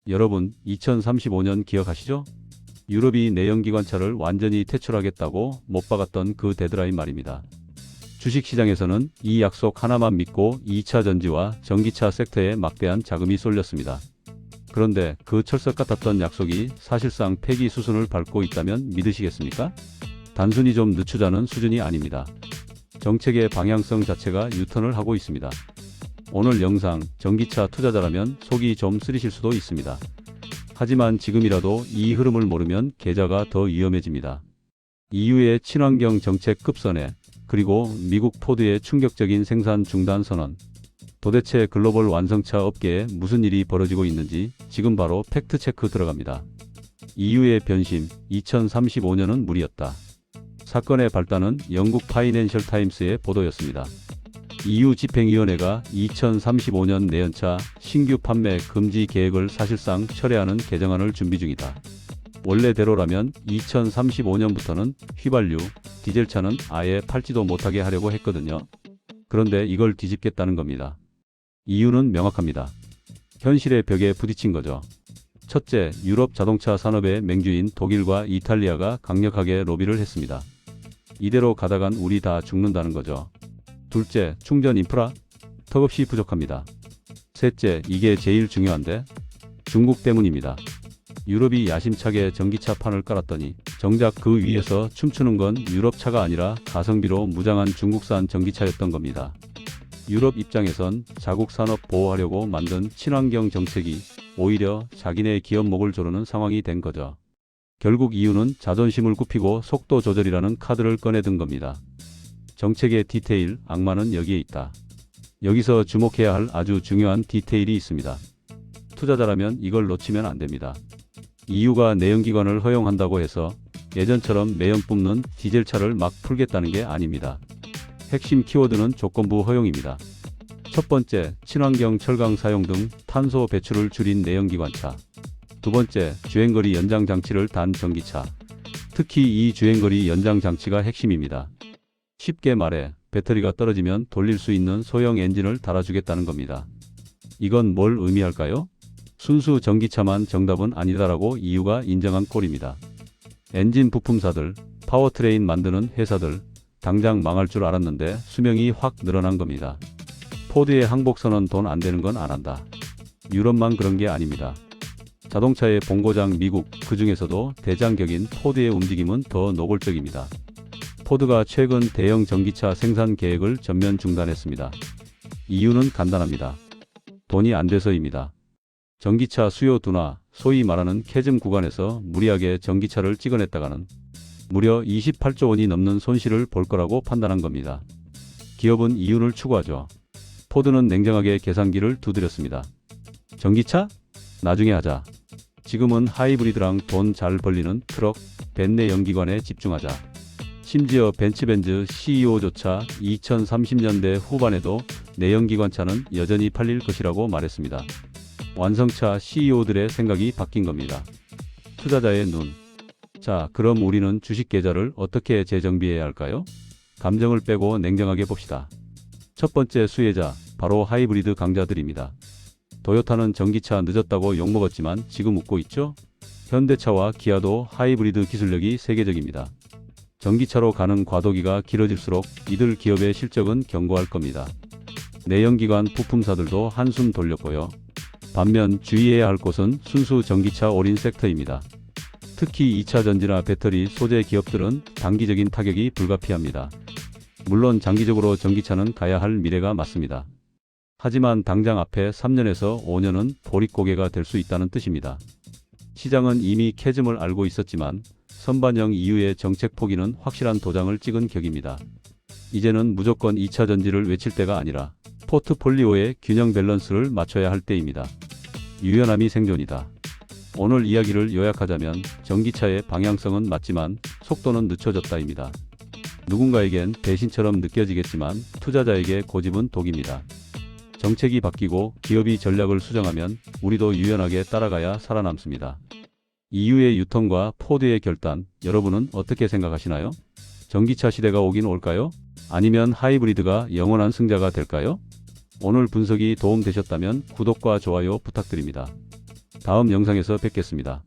여러분, 2035년 기억하시죠? 유럽이 내연기관차를 완전히 퇴출하겠다고 못 박았던 그 데드라인 말입니다. 주식시장에서는 이 약속 하나만 믿고 2차 전지와 전기차 섹터에 막대한 자금이 쏠렸습니다. 그런데 그 철석 같았던 약속이 사실상 폐기 수순을 밟고 있다면 믿으시겠습니까? 단순히 좀 늦추자는 수준이 아닙니다. 정책의 방향성 자체가 유턴을 하고 있습니다. 오늘 영상, 전기차 투자자라면 속이 좀 쓰리실 수도 있습니다. 하지만 지금이라도 이 흐름을 모르면 계좌가 더 위험해집니다. EU의 친환경 정책 급선회, 그리고 미국 포드의 충격적인 생산 중단 선언. 도대체 글로벌 완성차 업계에 무슨 일이 벌어지고 있는지 지금 바로 팩트체크 들어갑니다. EU의 변심, 2035년은 무리였다. 사건의 발단은 영국 파이낸셜 타임스의 보도였습니다. EU 집행위원회가 2035년 내연차 신규 판매 금지 계획을 사실상 철회하는 개정안을 준비 중이다. 원래대로라면 2035년부터는 휘발유, 디젤차는 아예 팔지도 못하게 하려고 했거든요. 그런데 이걸 뒤집겠다는 겁니다. 이유는 명확합니다. 현실의 벽에 부딪힌 거죠. 첫째, 유럽 자동차 산업의 맹주인 독일과 이탈리아가 강력하게 로비를 했습니다. 이대로 가다간 우리 다 죽는다는 거죠. 둘째, 충전 인프라? 턱없이 부족합니다. 셋째, 이게 제일 중요한데? 중국 때문입니다. 유럽이 야심차게 전기차판을 깔았더니 정작 그 위에서 춤추는 건 유럽차가 아니라 가성비로 무장한 중국산 전기차였던 겁니다. 유럽 입장에선 자국 산업 보호하려고 만든 친환경 정책이 오히려 자기네 기업 목을 조르는 상황이 된 거죠. 결국 EU는 자존심을 굽히고 속도 조절이라는 카드를 꺼내든 겁니다. 정책의 디테일, 악마는 여기에 있다. 여기서 주목해야 할 아주 중요한 디테일이 있습니다. 투자자라면 이걸 놓치면 안 됩니다. EU가 내연기관을 허용한다고 해서 예전처럼 매연 뿜는 디젤차를 막 풀겠다는 게 아닙니다. 핵심 키워드는 조건부 허용입니다. 첫 번째, 친환경 철강 사용 등 탄소 배출을 줄인 내연기관차. 두 번째, 주행거리 연장 장치를 단 전기차. 특히 이 주행거리 연장 장치가 핵심입니다. 쉽게 말해 배터리가 떨어지면 돌릴 수 있는 소형 엔진을 달아주겠다는 겁니다. 이건 뭘 의미할까요? 순수 전기차만 정답은 아니다라고 EU가 인정한 꼴입니다. 엔진 부품사들, 파워트레인 만드는 회사들, 당장 망할 줄 알았는데 수명이 확 늘어난 겁니다. 포드의 항복선언 돈 안 되는 건 안 한다. 유럽만 그런 게 아닙니다. 자동차의 본고장 미국, 그 중에서도 대장격인 포드의 움직임은 더 노골적입니다. 포드가 최근 대형 전기차 생산 계획을 전면 중단했습니다. 이유는 간단합니다. 돈이 안 돼서입니다. 전기차 수요 둔화, 소위 말하는 캐즘 구간에서 무리하게 전기차를 찍어냈다가는 무려 28조 원이 넘는 손실을 볼 거라고 판단한 겁니다. 기업은 이윤을 추구하죠. 포드는 냉정하게 계산기를 두드렸습니다. 전기차? 나중에 하자. 지금은 하이브리드랑 돈 잘 벌리는 트럭, 벤 내연기관에 집중하자. 심지어 벤츠벤즈 CEO조차 2030년대 후반에도 내연기관차는 여전히 팔릴 것이라고 말했습니다. 완성차 CEO들의 생각이 바뀐 겁니다. 투자자의 눈. 자, 그럼 우리는 주식 계좌를 어떻게 재정비해야 할까요? 감정을 빼고 냉정하게 봅시다. 첫 번째 수혜자, 바로 하이브리드 강자들입니다. 도요타는 전기차 늦었다고 욕먹었지만 지금 웃고 있죠? 현대차와 기아도 하이브리드 기술력이 세계적입니다. 전기차로 가는 과도기가 길어질수록 이들 기업의 실적은 견고할 겁니다. 내연기관 부품사들도 한숨 돌렸고요. 반면 주의해야 할 곳은 순수 전기차 올인 섹터입니다. 특히 2차 전지나 배터리 소재 기업들은 단기적인 타격이 불가피합니다. 물론 장기적으로 전기차는 가야 할 미래가 맞습니다. 하지만 당장 앞에 3년에서 5년은 보릿고개가 될 수 있다는 뜻입니다. 시장은 이미 캐즘을 알고 있었지만 선반영 이후의 정책 포기는 확실한 도장을 찍은 격입니다. 이제는 무조건 2차 전지를 외칠 때가 아니라 포트폴리오의 균형 밸런스를 맞춰야 할 때입니다. 유연함이 생존이다. 오늘 이야기를 요약하자면 전기차의 방향성은 맞지만 속도는 늦춰졌다입니다. 누군가에겐 배신처럼 느껴지겠지만 투자자에게 고집은 독입니다. 정책이 바뀌고 기업이 전략을 수정하면 우리도 유연하게 따라가야 살아남습니다. EU의 유턴과 포드의 결단, 여러분은 어떻게 생각하시나요? 전기차 시대가 오긴 올까요? 아니면 하이브리드가 영원한 승자가 될까요? 오늘 분석이 도움되셨다면 구독과 좋아요 부탁드립니다. 다음 영상에서 뵙겠습니다.